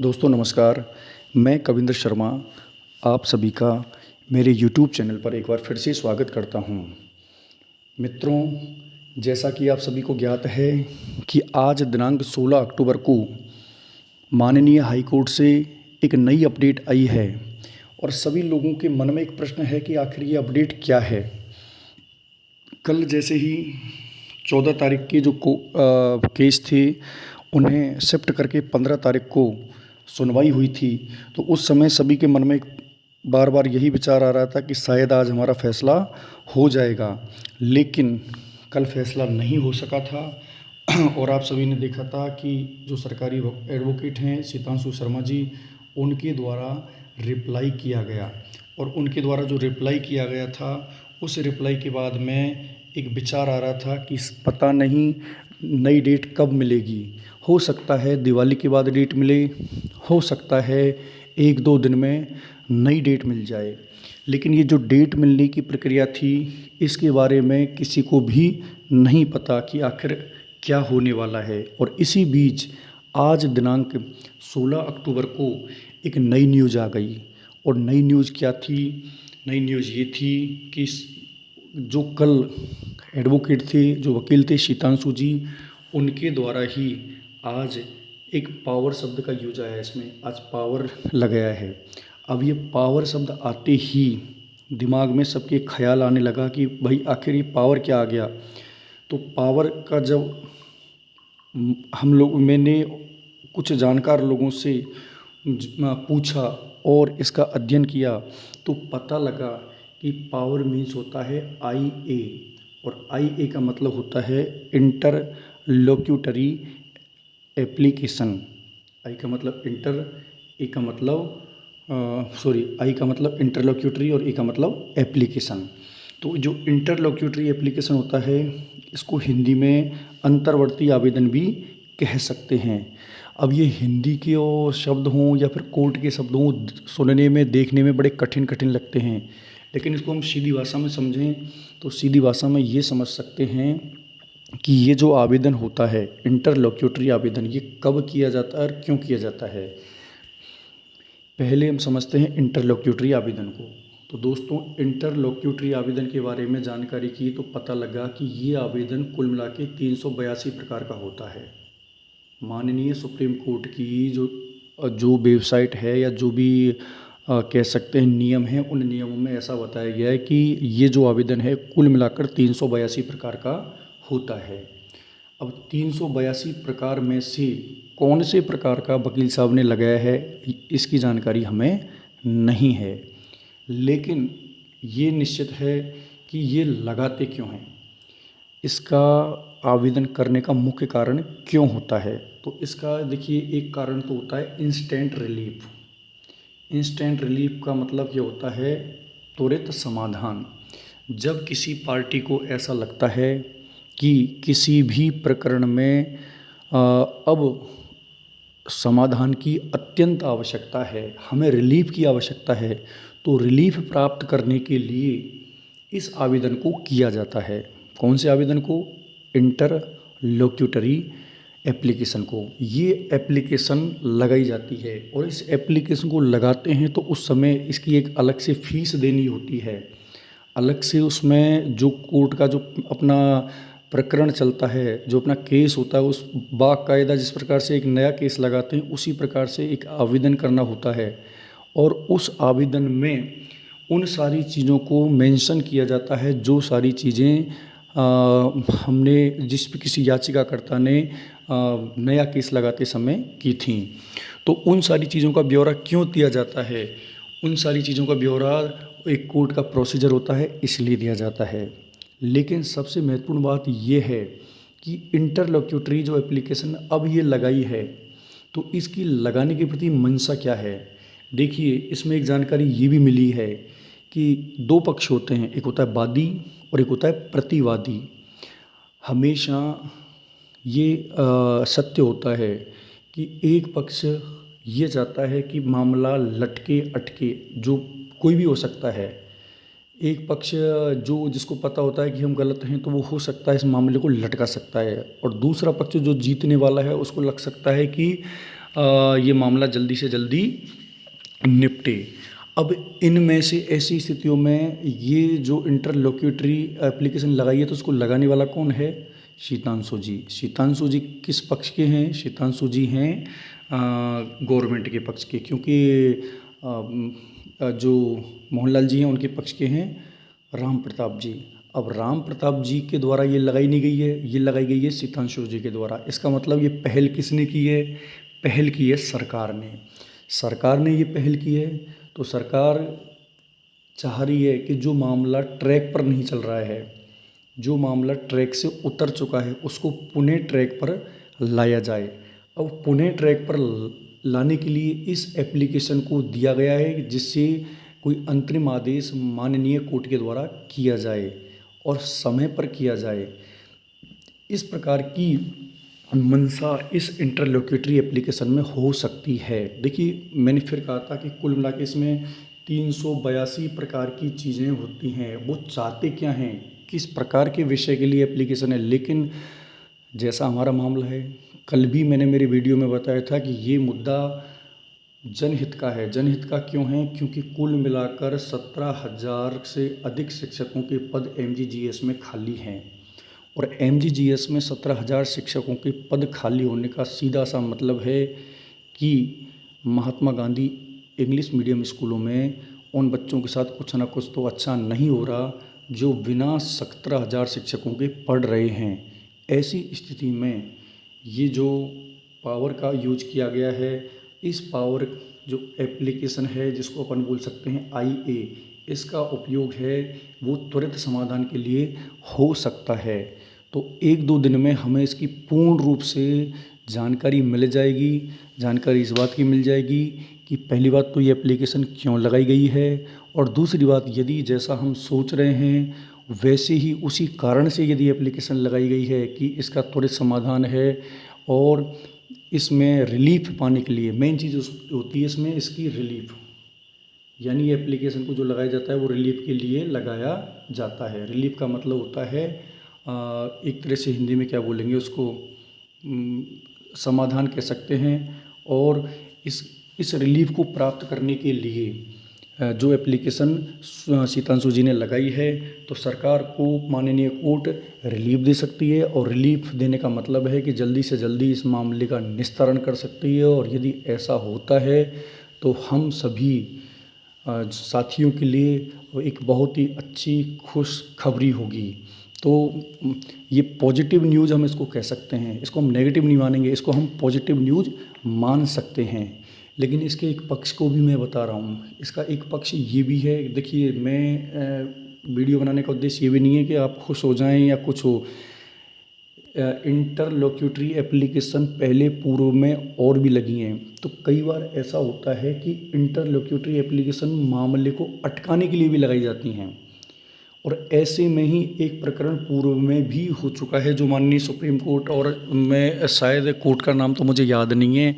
दोस्तों नमस्कार। मैं कविंद्र शर्मा आप सभी का मेरे यूट्यूब चैनल पर एक बार फिर से स्वागत करता हूं। मित्रों, जैसा कि आप सभी को ज्ञात है कि आज दिनांक 16 अक्टूबर को माननीय हाई कोर्ट से एक नई अपडेट आई है और सभी लोगों के मन में एक प्रश्न है कि आखिर ये अपडेट क्या है। कल जैसे ही 14 तारीख के जो केस थे उन्हें शिफ्ट करके 15 तारीख को सुनवाई हुई थी, तो उस समय सभी के मन में एक बार बार यही विचार आ रहा था कि शायद आज हमारा फैसला हो जाएगा, लेकिन कल फैसला नहीं हो सका था। और आप सभी ने देखा था कि जो सरकारी एडवोकेट हैं शीतांशु शर्मा जी, उनके द्वारा रिप्लाई किया गया और उनके द्वारा जो रिप्लाई किया गया था उस रिप्लाई के बाद में एक विचार आ रहा था कि पता नहीं नई डेट कब मिलेगी। हो सकता है दिवाली के बाद डेट मिले, हो सकता है एक दो दिन में नई डेट मिल जाए, लेकिन ये जो डेट मिलने की प्रक्रिया थी इसके बारे में किसी को भी नहीं पता कि आखिर क्या होने वाला है। और इसी बीच आज दिनांक 16 अक्टूबर को एक नई न्यूज़ आ गई। और नई न्यूज़ क्या थी? नई न्यूज़ ये थी कि जो कल एडवोकेट थे, जो वकील थे शीतांशु जी, उनके द्वारा ही आज एक पावर शब्द का यूज आया है। इसमें आज पावर लगाया है। अब ये पावर शब्द आते ही दिमाग में सबके ख्याल आने लगा कि भाई आखिर ये पावर क्या आ गया। तो पावर का जब मैंने कुछ जानकार लोगों से पूछा और इसका अध्ययन किया तो पता लगा कि पावर मीन्स होता है IA, और IA का मतलब होता है इंटरलोक्यूटरी एप्लीकेशन। आई का मतलब आई का मतलब इंटरलोक्यूटरी और ए का मतलब एप्लीकेशन। तो जो इंटरलोक्यूटरी एप्लीकेशन होता है इसको हिंदी में अंतर्वर्ती आवेदन भी कह सकते हैं। अब ये हिंदी के शब्द हों या फिर कोर्ट के शब्द हों, सुनने में देखने में बड़े कठिन कठिन लगते हैं, लेकिन इसको हम सीधी भाषा में समझें तो सीधी भाषा में ये समझ सकते हैं कि ये जो आवेदन होता है इंटरलोक्यूटरी आवेदन, ये कब किया जाता है और क्यों किया जाता है। पहले हम समझते हैं इंटरलोक्यूटरी आवेदन को। तो दोस्तों, इंटरलोक्यूटरी आवेदन के बारे में जानकारी की तो पता लगा कि ये आवेदन कुल मिला के 382 प्रकार का होता है। माननीय सुप्रीम कोर्ट की जो वेबसाइट है या जो भी कह सकते हैं नियम हैं, उन नियमों में ऐसा बताया गया है कि ये जो आवेदन है कुल मिलाकर 382 प्रकार का होता है। अब 382 प्रकार में से कौन से प्रकार का वकील साहब ने लगाया है इसकी जानकारी हमें नहीं है, लेकिन ये निश्चित है कि ये लगाते क्यों हैं, इसका आवेदन करने का मुख्य कारण क्यों होता है। तो इसका देखिए, एक कारण तो होता है इंस्टेंट रिलीफ। इंस्टेंट रिलीफ का मतलब ये होता है त्वरित समाधान। जब किसी पार्टी को ऐसा लगता है कि किसी भी प्रकरण में अब समाधान की अत्यंत आवश्यकता है, हमें रिलीफ की आवश्यकता है, तो रिलीफ प्राप्त करने के लिए इस आवेदन को किया जाता है। कौन से आवेदन को? इंटरलोक्यूटरी एप्लीकेशन को। ये एप्लीकेशन लगाई जाती है और इस एप्लीकेशन को लगाते हैं तो उस समय इसकी एक अलग से फ़ीस देनी होती है। अलग से उसमें जो कोर्ट का जो अपना प्रकरण चलता है, जो अपना केस होता है, उस बाकायदा जिस प्रकार से एक नया केस लगाते हैं उसी प्रकार से एक आवेदन करना होता है। और उस आवेदन में उन सारी चीज़ों को मेंशन किया जाता है जो सारी चीज़ें हमने किसी याचिकाकर्ता ने नया केस लगाते समय की थी। तो उन सारी चीज़ों का ब्यौरा क्यों दिया जाता है? उन सारी चीज़ों का ब्यौरा एक कोर्ट का प्रोसीजर होता है इसलिए दिया जाता है। लेकिन सबसे महत्वपूर्ण बात ये है कि इंटरलोक्यूटरी जो एप्लीकेशन अब ये लगाई है तो इसकी लगाने के प्रति मंशा क्या है। देखिए, इसमें एक जानकारी ये भी मिली है कि दो पक्ष होते हैं, एक होता है वादी और एक होता है प्रतिवादी। हमेशा ये सत्य होता है कि एक पक्ष ये चाहता है कि मामला लटके अटके, जो कोई भी हो सकता है। एक पक्ष जिसको पता होता है कि हम गलत हैं तो वो हो सकता है इस मामले को लटका सकता है, और दूसरा पक्ष जो जीतने वाला है उसको लग सकता है कि ये मामला जल्दी से जल्दी निपटे। अब इनमें से ऐसी स्थितियों में ये जो इंटरलोक्यूटरी एप्लीकेशन लगाई है तो उसको लगाने वाला कौन है? शीतांशु जी। शीतांशु जी किस पक्ष के हैं? शीतांशु जी हैं गवर्नमेंट के पक्ष के, क्योंकि जो मोहनलाल जी हैं उनके पक्ष के हैं राम प्रताप जी। अब राम प्रताप जी के द्वारा ये लगाई नहीं गई है, ये लगाई गई है शीतांशु जी के द्वारा। इसका मतलब ये पहल किसने की है? पहल की है सरकार ने। सरकार ने ये पहल की है तो सरकार चाह रही है कि जो मामला ट्रैक पर नहीं चल रहा है, जो मामला ट्रैक से उतर चुका है, उसको पुणे ट्रैक पर लाया जाए। अब पुणे ट्रैक पर लाने के लिए इस एप्लीकेशन को दिया गया है जिससे कोई अंतरिम आदेश माननीय कोर्ट के द्वारा किया जाए और समय पर किया जाए। इस प्रकार की मंशा इस इंटरलोक्यूटरी एप्लीकेशन में हो सकती है। देखिए, मैंने फिर कहा था कि कुल मिला के इसमें 382 प्रकार की चीज़ें होती हैं। वो चाहते क्या हैं, किस प्रकार के विषय के लिए एप्लीकेशन है। लेकिन जैसा हमारा मामला है, कल भी मैंने मेरी वीडियो में बताया था कि ये मुद्दा जनहित का है। जनहित का क्यों है? क्योंकि कुल मिलाकर 17,000 से अधिक शिक्षकों के पद MGGS में खाली हैं और MGGS में 17,000 शिक्षकों के पद खाली होने का सीधा सा मतलब है कि महात्मा गांधी इंग्लिश मीडियम स्कूलों में उन बच्चों के साथ कुछ ना कुछ तो अच्छा नहीं हो रहा जो बिना 17,000 शिक्षकों के पढ़ रहे हैं। ऐसी स्थिति में ये जो पावर का यूज किया गया है, इस पावर जो एप्लीकेशन है जिसको अपन बोल सकते हैं IA, इसका उपयोग है वो त्वरित समाधान के लिए हो सकता है। तो 1-2 दिन में हमें इसकी पूर्ण रूप से जानकारी मिल जाएगी। जानकारी इस बात की मिल जाएगी कि पहली बात तो ये एप्लीकेशन क्यों लगाई गई है और दूसरी बात, यदि जैसा हम सोच रहे हैं वैसे ही उसी कारण से यदि एप्लीकेशन लगाई गई है कि इसका त्वरित समाधान है और इसमें रिलीफ पाने के लिए मेन चीज़ होती है इसमें इसकी रिलीफ, यानी ये एप्लीकेशन को जो लगाया जाता है वो रिलीफ के लिए लगाया जाता है। रिलीफ का मतलब होता है एक तरह से हिंदी में क्या बोलेंगे उसको, समाधान कह सकते हैं। और इस रिलीफ को प्राप्त करने के लिए जो एप्लीकेशन शीतांशु जी ने लगाई है तो सरकार को माननीय कोर्ट रिलीफ दे सकती है और रिलीफ देने का मतलब है कि जल्दी से जल्दी इस मामले का निस्तारण कर सकती है। और यदि ऐसा होता है तो हम सभी साथियों के लिए एक बहुत ही अच्छी खुशखबरी होगी। तो ये पॉजिटिव न्यूज़ हम इसको कह सकते हैं, इसको हम नेगेटिव नहीं मानेंगे, इसको हम पॉजिटिव न्यूज़ मान सकते हैं। लेकिन इसके एक पक्ष को भी मैं बता रहा हूँ। इसका एक पक्ष ये भी है, देखिए मैं वीडियो बनाने का उद्देश्य ये भी नहीं है कि आप खुश हो जाएं या कुछ हो। इंटरलोक्यूटरी एप्लीकेशन पहले पूर्व में और भी लगी हैं, तो कई बार ऐसा होता है कि इंटरलोक्यूटरी एप्लीकेशन मामले को अटकाने के लिए भी लगाई जाती हैं। और ऐसे में ही एक प्रकरण पूर्व में भी हो चुका है जो माननीय सुप्रीम कोर्ट, और मैं शायद कोर्ट का नाम तो मुझे याद नहीं है,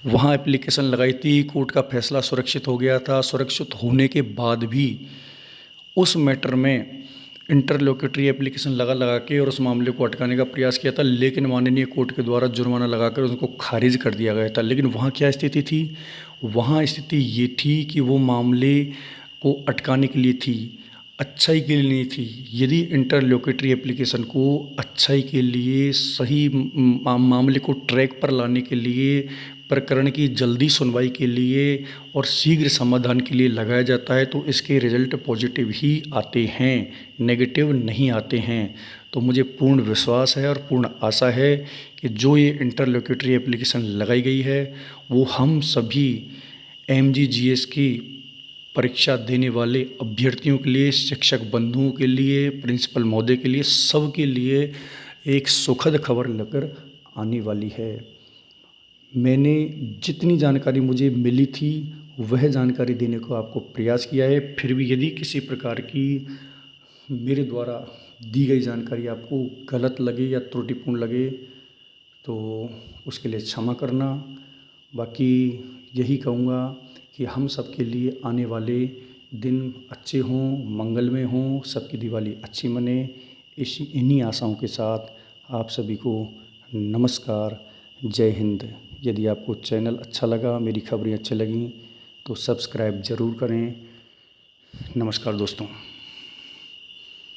वहाँ एप्लीकेशन लगाई थी, कोर्ट का फैसला सुरक्षित हो गया था। सुरक्षित होने के बाद भी उस मैटर में इंटरलोक्यूटरी एप्लीकेशन लगा के और उस मामले को अटकाने का प्रयास किया था, लेकिन माननीय कोर्ट के द्वारा जुर्माना लगाकर उसको खारिज कर दिया गया था। लेकिन वहाँ क्या स्थिति थी? वहाँ स्थिति ये थी कि वो मामले को अटकाने के लिए थी, अच्छाई के लिए नहीं थी। यदि इंटरलोक्यूटरी एप्लीकेशन को अच्छाई के लिए, सही मामले को ट्रैक पर लाने के लिए, प्रकरण की जल्दी सुनवाई के लिए और शीघ्र समाधान के लिए लगाया जाता है तो इसके रिजल्ट पॉजिटिव ही आते हैं, नेगेटिव नहीं आते हैं। तो मुझे पूर्ण विश्वास है और पूर्ण आशा है कि जो ये इंटरलोक्यूटरी एप्लीकेशन लगाई गई है वो हम सभी MGGS की परीक्षा देने वाले अभ्यर्थियों के लिए, शिक्षक बंधुओं के लिए, प्रिंसिपल महोदय के लिए, सब के लिए एक सुखद खबर लेकर आने वाली है। मैंने जितनी जानकारी मुझे मिली थी वह जानकारी देने को आपको प्रयास किया है। फिर भी यदि किसी प्रकार की मेरे द्वारा दी गई जानकारी आपको गलत लगे या त्रुटिपूर्ण लगे तो उसके लिए क्षमा करना। बाकी यही कहूँगा कि हम सब के लिए आने वाले दिन अच्छे हों, मंगलमय हों, सबकी दिवाली अच्छी मने। इन्हीं आशाओं के साथ आप सभी को नमस्कार। जय हिंद, यदि आपको चैनल अच्छा लगा, मेरी खबरें अच्छी लगीं तो सब्सक्राइब ज़रूर करें। नमस्कार दोस्तों।